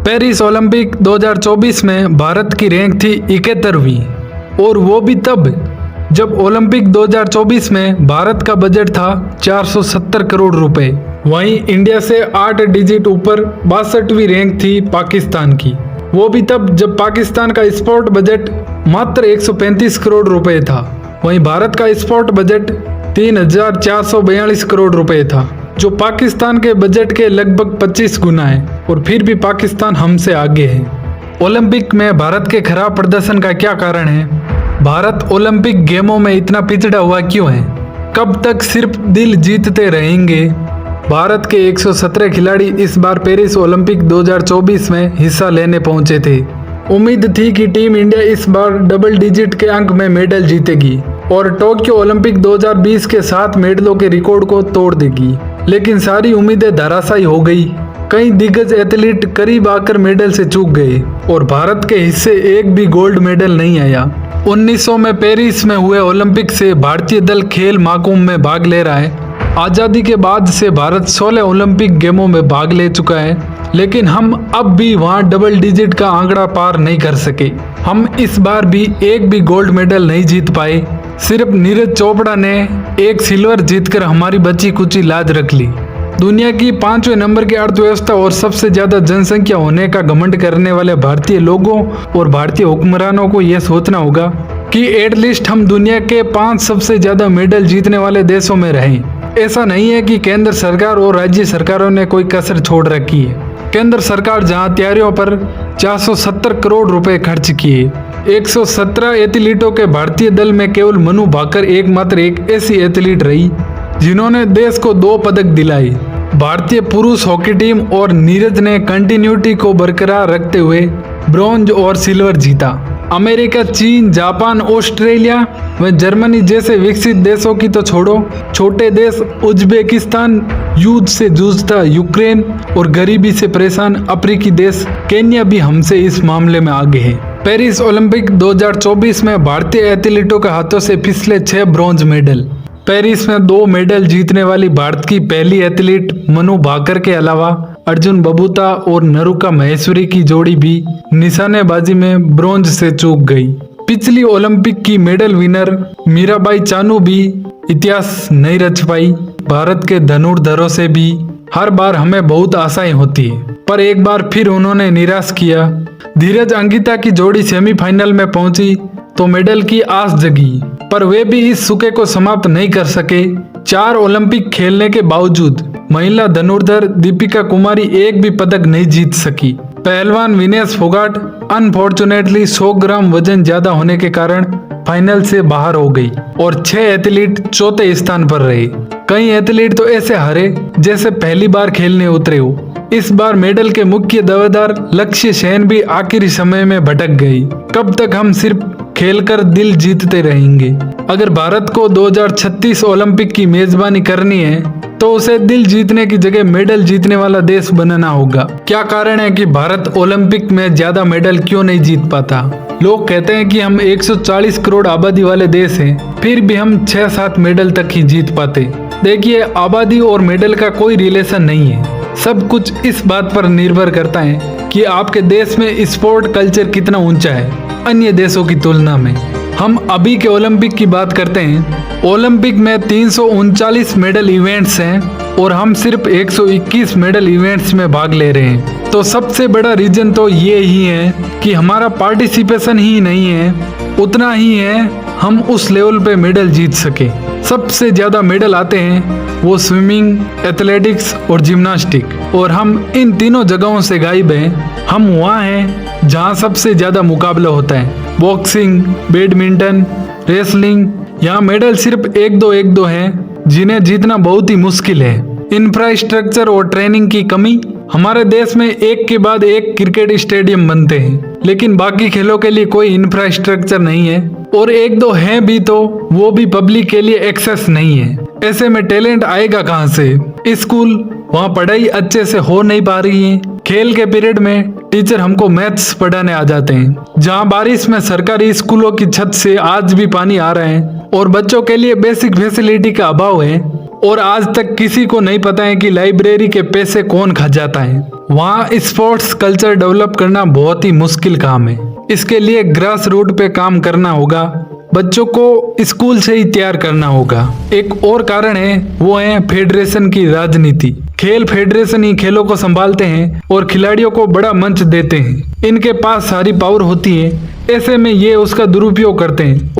Paris Olympic 2024 में भारत की rank थी 71वीं, और वो भी तब जब ओलंपिक 2024 में भारत का बजट था 470 करोड़ रुपए। वहीं इंडिया से 8 डिजिट ऊपर 62वीं रैंक थी पाकिस्तान की, वो भी तब जब पाकिस्तान का स्पोर्ट बजट मात्र 135 करोड़ रुपए था। वहीं भारत का स्पोर्ट बजट 3442 करोड़ रुपए था, जो पाकिस्तान के बजट के लगभग 25 गुना है, और फिर भी पाकिस्तान हमसे आगे है। ओलंपिक में भारत के खराब प्रदर्शन का क्या कारण है? भारत ओलंपिक गेमों में इतना पिछड़ा हुआ क्यों है? कब तक सिर्फ दिल जीतते रहेंगे? भारत के 117 खिलाड़ी इस बार पेरिस ओलंपिक 2024 में हिस्सा लेने पहुंचे थे। उम्मीद थी कि टीम इंडिया इस बार डबल डिजिट के अंक में मेडल जीतेगी और टोक्यो ओलंपिक 2020 के 7 मेडलों के रिकॉर्ड को तोड़ देगी, लेकिन सारी उम्मीदें धराशायी हो गई। कई दिग्गज एथलीट करीब आकर मेडल से चूक गए और भारत के हिस्से एक भी गोल्ड मेडल नहीं आया। 1900 में पेरिस में हुए ओलंपिक से भारतीय दल खेल महाकुंभ में भाग ले रहा है। आज़ादी के बाद से भारत 16 ओलंपिक गेमों में भाग ले चुका है, लेकिन हम अब भी वहां डबल डिजिट का आंकड़ा पार नहीं कर सके। हम इस बार भी एक भी गोल्ड मेडल नहीं जीत पाए। सिर्फ नीरज चोपड़ा ने एक सिल्वर जीतकर हमारी बची कुची लाज रख ली। दुनिया की 5वें नंबर की अर्थव्यवस्था और सबसे ज्यादा जनसंख्या होने का घमंड करने वाले भारतीय लोगों और भारतीय हुक्मरानों को यह सोचना होगा कि एटलीस्ट हम दुनिया के 5 सबसे ज्यादा मेडल जीतने वाले देशों में रहें। ऐसा नहीं है कि केंद्र सरकार और राज्य सरकारों ने कोई कसर छोड़ रखी है। केंद्र सरकार जहां तैयारियों पर 470 करोड़ रुपए खर्च किए, 117 एथलीटों के भारतीय दल में केवल मनु भाकर एकमात्र एक ऐसी एथलीट रही जिन्होंने देश को 2 पदक दिलाए। भारतीय पुरुष हॉकी टीम और नीरज ने कंटिन्यूटी को बरकरार रखते हुए ब्रॉन्ज और सिल्वर जीता। अमेरिका, चीन, जापान, ऑस्ट्रेलिया व जर्मनी जैसे विकसित देशों की तो छोड़ो, छोटे देश उज्बेकिस्तान, युद्ध से जूझता यूक्रेन और गरीबी से परेशान अफ्रीकी देश केन्या भी हमसे इस मामले में आगे है। पेरिस ओलंपिक 2024 में भारतीय एथलीटों के हाथों से पिछले 6 ब्रॉन्ज मेडल। पेरिस में 2 मेडल जीतने वाली भारत की पहली एथलीट मनु भाकर के अलावा अर्जुन बबूता और नरुका महेश्वरी की जोड़ी भी निशानेबाजी में ब्रॉन्ज से चूक गई। पिछली ओलंपिक की मेडल विनर मीराबाई चानू भी इतिहास नहीं रच पाई। भारत के धनुर्धरों से भी हर बार हमें बहुत आशाएं होती है, पर एक बार फिर उन्होंने निराश किया। धीरज अंकिता की जोड़ी सेमीफाइनल में पहुंची तो मेडल की आस जगी, पर वे भी इस सूखे को समाप्त नहीं कर सके। 4 ओलंपिक खेलने के बावजूद महिला धनुर्धर दीपिका कुमारी एक भी पदक नहीं जीत सकी। पहलवान विनेश फोगाट अनफॉर्चुनेटली 100 ग्राम वजन ज्यादा होने के कारण फाइनल से बाहर हो गई और 6 एथलीट चौथे स्थान पर रहे। कई एथलीट तो ऐसे हारे जैसे पहली बार खेलने उतरे हो। इस बार मेडल के मुख्य दावेदार लक्ष्य सेन भी आखिरी समय में भटक गई। कब तक हम सिर्फ खेलकर दिल जीतते रहेंगे? अगर भारत को 2036 ओलंपिक की मेजबानी करनी है तो उसे दिल जीतने की जगह मेडल जीतने वाला देश बनना होगा। क्या कारण है कि भारत ओलंपिक में ज्यादा मेडल क्यों नहीं जीत पाता? लोग कहते हैं कि हम 140 करोड़ आबादी वाले देश हैं, फिर भी हम 6-7 मेडल तक ही जीत पाते। देखिए, आबादी और मेडल का कोई रिलेशन नहीं है। सब कुछ इस बात पर निर्भर करता है कि आपके देश में स्पोर्ट कल्चर कितना ऊंचा है अन्य देशों की तुलना में। हम अभी के ओलंपिक की बात करते हैं। ओलंपिक में 339 मेडल इवेंट्स हैं और हम सिर्फ 121 मेडल इवेंट्स में भाग ले रहे हैं। तो सबसे बड़ा रीजन तो ये ही है कि हमारा पार्टिसिपेशन ही नहीं है, उतना ही है हम उस लेवल पे मेडल जीत सके। सबसे ज्यादा मेडल आते हैं वो स्विमिंग, एथलेटिक्स और जिम्नास्टिक, और हम इन तीनों जगहों से गायब हैं। हम वहाँ हैं जहाँ सबसे ज्यादा मुकाबला होता है। बॉक्सिंग, बैडमिंटन, रेसलिंग, यहाँ मेडल सिर्फ 1-2 हैं जिन्हें जीतना बहुत ही मुश्किल है। इंफ्रास्ट्रक्चर और ट्रेनिंग की कमी। हमारे देश में एक के बाद एक क्रिकेट स्टेडियम बनते हैं, लेकिन बाकी खेलों के लिए कोई इंफ्रास्ट्रक्चर नहीं है, और 1-2 हैं भी तो वो भी पब्लिक के लिए एक्सेस नहीं है। ऐसे में टैलेंट आएगा कहाँ से? स्कूल, वहाँ पढ़ाई अच्छे से हो नहीं पा रही है। खेल के पीरियड में टीचर हमको मैथ्स पढ़ाने आ जाते हैं। जहाँ बारिश में सरकारी स्कूलों की छत से आज भी पानी आ रहा है और बच्चों के लिए बेसिक फैसिलिटी का अभाव है, और आज तक किसी को नहीं पता है कि लाइब्रेरी के पैसे कौन खा जाता है। वहाँ स्पोर्ट्स कल्चर डेवलप करना बहुत ही मुश्किल काम है। इसके लिए ग्रास रूट पे काम करना होगा, बच्चों को स्कूल से ही तैयार करना होगा। एक और कारण है, वो है फेडरेशन की राजनीति। खेल फेडरेशन ही खेलों को संभालते हैं और खिलाड़ियों को बड़ा मंच देते हैं। इनके पास सारी पावर होती है, ऐसे में ये उसका दुरुपयोग करते हैं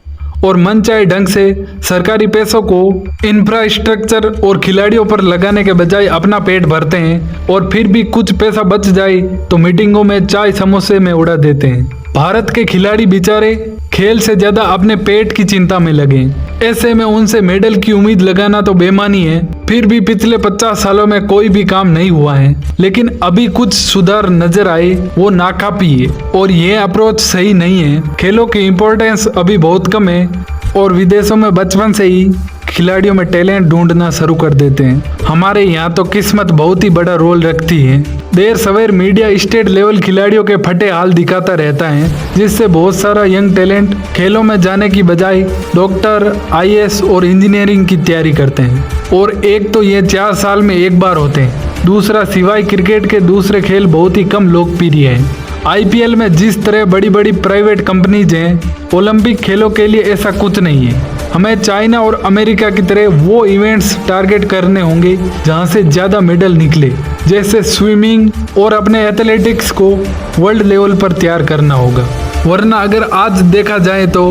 और मनचाहे ढंग से सरकारी पैसों को इंफ्रास्ट्रक्चर और खिलाड़ियों पर लगाने के बजाय अपना पेट भरते हैं और फिर भी कुछ पैसा बच जाए तो मीटिंगों में चाय समोसे में उड़ा देते हैं। भारत के खिलाड़ी बेचारे खेल से ज्यादा अपने पेट की चिंता में लगे, ऐसे में उनसे मेडल की उम्मीद लगाना तो बेमानी है। फिर भी पिछले 50 सालों में कोई भी काम नहीं हुआ है, लेकिन अभी कुछ सुधार नजर आए, वो नाकाफी है और ये अप्रोच सही नहीं है। खेलों की इम्पोर्टेंस अभी बहुत कम है और विदेशों में बचपन से ही खिलाड़ियों में टैलेंट ढूंढना शुरू कर देते हैं। हमारे यहाँ तो किस्मत बहुत ही बड़ा रोल रखती है। देर सवेर मीडिया स्टेट लेवल खिलाड़ियों के फटे हाल दिखाता रहता है, जिससे बहुत सारा यंग टैलेंट खेलों में जाने की बजाय डॉक्टर, IAS और इंजीनियरिंग की तैयारी करते हैं। और एक तो ये 4 साल में एक बार होते हैं, दूसरा सिवाय क्रिकेट के दूसरे खेल बहुत ही कम लोकप्रिय हैं। IPL में जिस तरह बड़ी बड़ी प्राइवेट कंपनीज हैं, ओलंपिक खेलों के लिए ऐसा कुछ नहीं है। हमें चाइना और अमेरिका की तरह वो इवेंट्स टारगेट करने होंगे जहां से ज़्यादा मेडल निकले, जैसे स्विमिंग, और अपने एथलेटिक्स को वर्ल्ड लेवल पर तैयार करना होगा। वरना अगर आज देखा जाए तो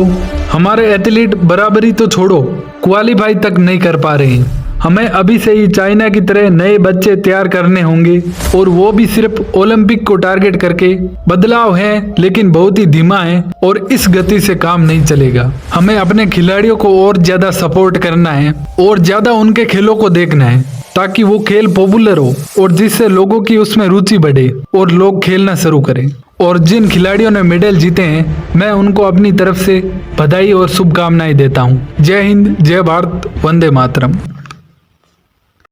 हमारे एथलीट बराबरी तो छोड़ो, क्वालिफाई तक नहीं कर पा रहे हैं। हमें अभी से ही चाइना की तरह नए बच्चे तैयार करने होंगे, और वो भी सिर्फ ओलंपिक को टारगेट करके। बदलाव है लेकिन बहुत ही धीमा है और इस गति से काम नहीं चलेगा। हमें अपने खिलाड़ियों को और ज्यादा सपोर्ट करना है और ज्यादा उनके खेलों को देखना है, ताकि वो खेल पॉपुलर हो और जिससे लोगों की उसमें रुचि बढ़े और लोग खेलना शुरू करें। और जिन खिलाड़ियों ने मेडल जीते हैं, मैं उनको अपनी तरफ से बधाई और शुभकामनाएं देता हूँ। जय हिंद, जय भारत, वंदे मातरम।